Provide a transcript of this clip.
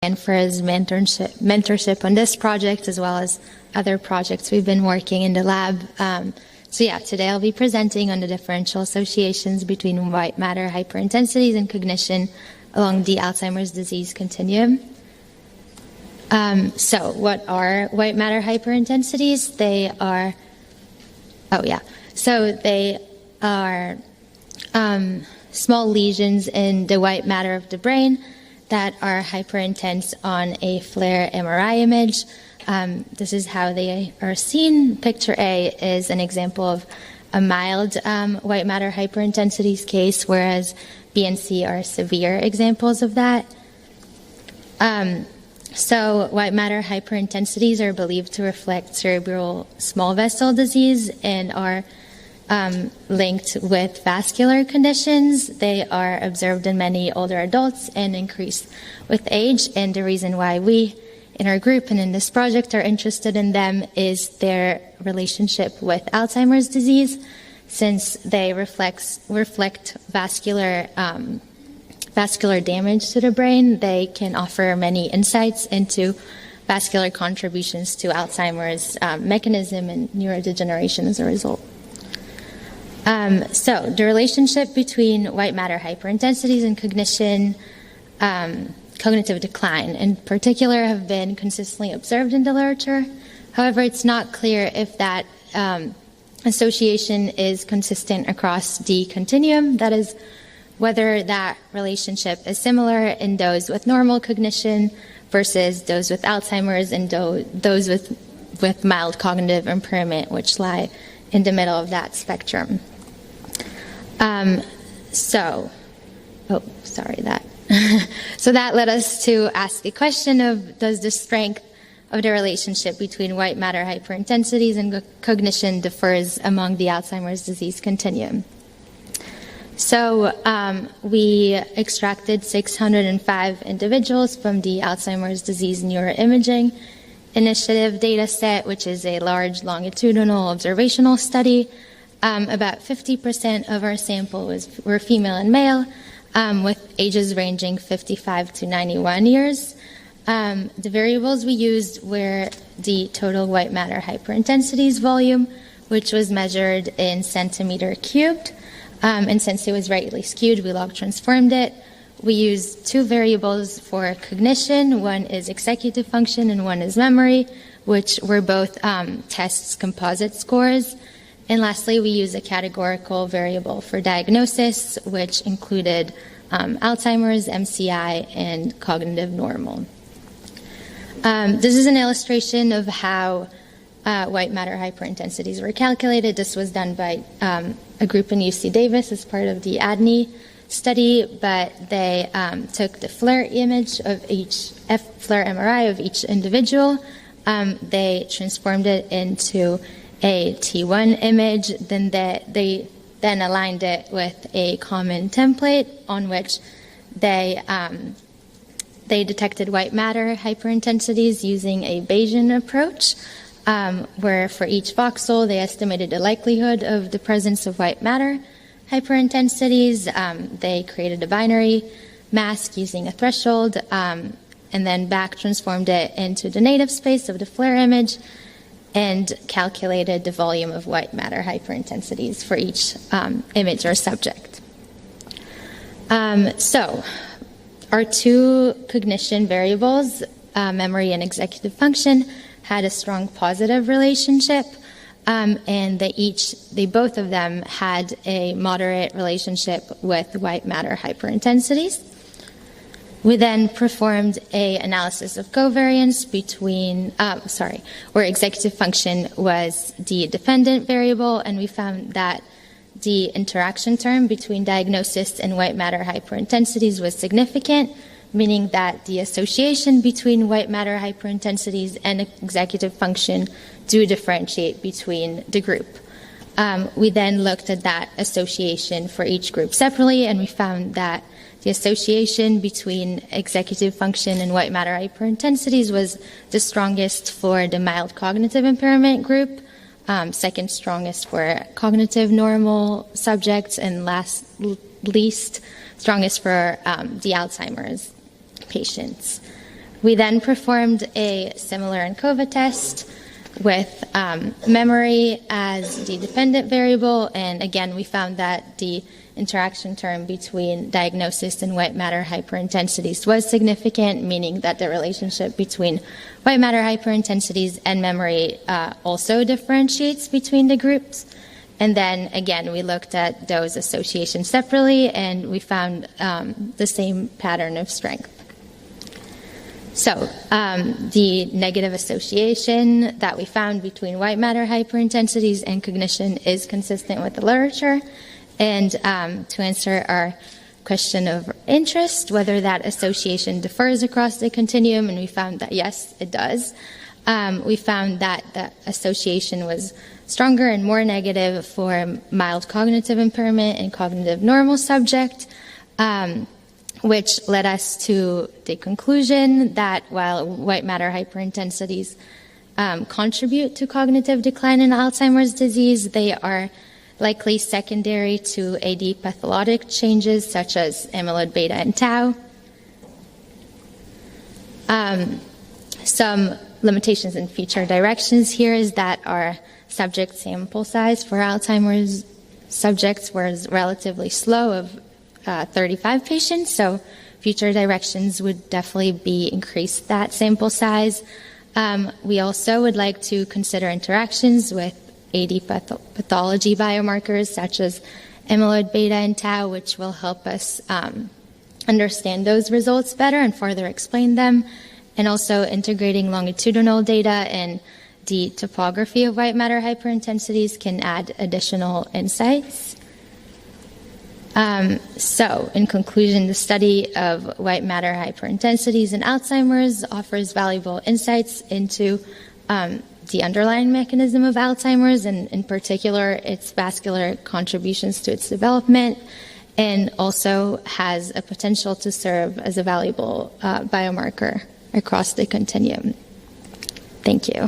and for his mentorship on this project as well as other projects we've been working in the lab. Today I'll be presenting on the differential associations between white matter hyperintensities and cognition along the Alzheimer's disease continuum. What are white matter hyperintensities? They are small lesions in the white matter of the brain that are hyperintense on a FLAIR MRI image. This is how they are seen. Picture A is an example of a mild white matter hyperintensities case, whereas B and C are severe examples of that. White matter hyperintensities are believed to reflect cerebral small vessel disease and are linked with vascular conditions. They are observed in many older adults and increase with age. And the reason why we in our group and in this project are interested in them is their relationship with Alzheimer's disease, since they reflect vascular damage to the brain. They can offer many insights into vascular contributions to Alzheimer's mechanism and neurodegeneration as a result. The relationship between white matter hyperintensities and cognition, cognitive decline in particular, have been consistently observed in the literature. However, it's not clear if that association is consistent across the continuum. That is, whether that relationship is similar in those with normal cognition versus those with Alzheimer's and those with mild cognitive impairment, which lie in the middle of that spectrum. So that led us to ask the question of, does the strength of the relationship between white matter hyperintensities and cognition differs among the Alzheimer's disease continuum? We extracted 605 individuals from the Alzheimer's Disease Neuroimaging Initiative data set, which is a large longitudinal observational study. About 50% of our sample were female and male, with ages ranging 55 to 91 years. The variables we used were the total white matter hyperintensities volume, which was measured in centimeter cubed. And since it was rightly skewed, we log transformed it. We used two variables for cognition. One is executive function and one is memory, which were both tests composite scores. And lastly, we used a categorical variable for diagnosis, which included Alzheimer's, MCI, and cognitive normal. This is an illustration of how white matter hyperintensities were calculated. This was done by a group in UC Davis as part of the ADNI study, but they took the FLAIR image of FLAIR MRI of each individual. They transformed it into a T1 image, then they aligned it with a common template on which they detected white matter hyperintensities using a Bayesian approach, where for each voxel they estimated the likelihood of the presence of white matter hyperintensities. They created a binary mask using a threshold, and then back transformed it into the native space of the FLAIR image, and calculated the volume of white matter hyperintensities for each image or subject. Our two cognition variables, memory and executive function, had a strong positive relationship, and they both of them had a moderate relationship with white matter hyperintensities. We then performed an analysis of covariance where executive function was the dependent variable, and we found that the interaction term between diagnosis and white matter hyperintensities was significant, meaning that the association between white matter hyperintensities and executive function do differentiate between the group. We then looked at that association for each group separately, and we found that the association between executive function and white matter hyperintensities was the strongest for the mild cognitive impairment group, second strongest for cognitive normal subjects, and least strongest for the Alzheimer's patients. We then performed a similar ANCOVA test with memory as the dependent variable, and again we found that the interaction term between diagnosis and white matter hyperintensities was significant, meaning that the relationship between white matter hyperintensities and memory also differentiates between the groups. And then again we looked at those associations separately, and we found the same pattern of strength. So the negative association that we found between white matter hyperintensities and cognition is consistent with the literature. And to answer our question of interest, whether that association differs across the continuum, and we found that yes, it does. We found that the association was stronger and more negative for mild cognitive impairment and cognitive normal subject, which led us to the conclusion that while white matter hyperintensities contribute to cognitive decline in Alzheimer's disease, they are likely secondary to AD pathologic changes such as amyloid beta and tau. Some limitations and future directions here is that our subject sample size for Alzheimer's subjects was relatively slow of 35 patients, so future directions would definitely be increase that sample size. We also would like to consider interactions with AD pathology biomarkers such as amyloid beta and tau, which will help us understand those results better and further explain them, and also integrating longitudinal data and the topography of white matter hyperintensities can add additional insights. So, in conclusion, the study of white matter hyperintensities in Alzheimer's offers valuable insights into the underlying mechanism of Alzheimer's, and in particular, its vascular contributions to its development, and also has a potential to serve as a valuable biomarker across the continuum. Thank you.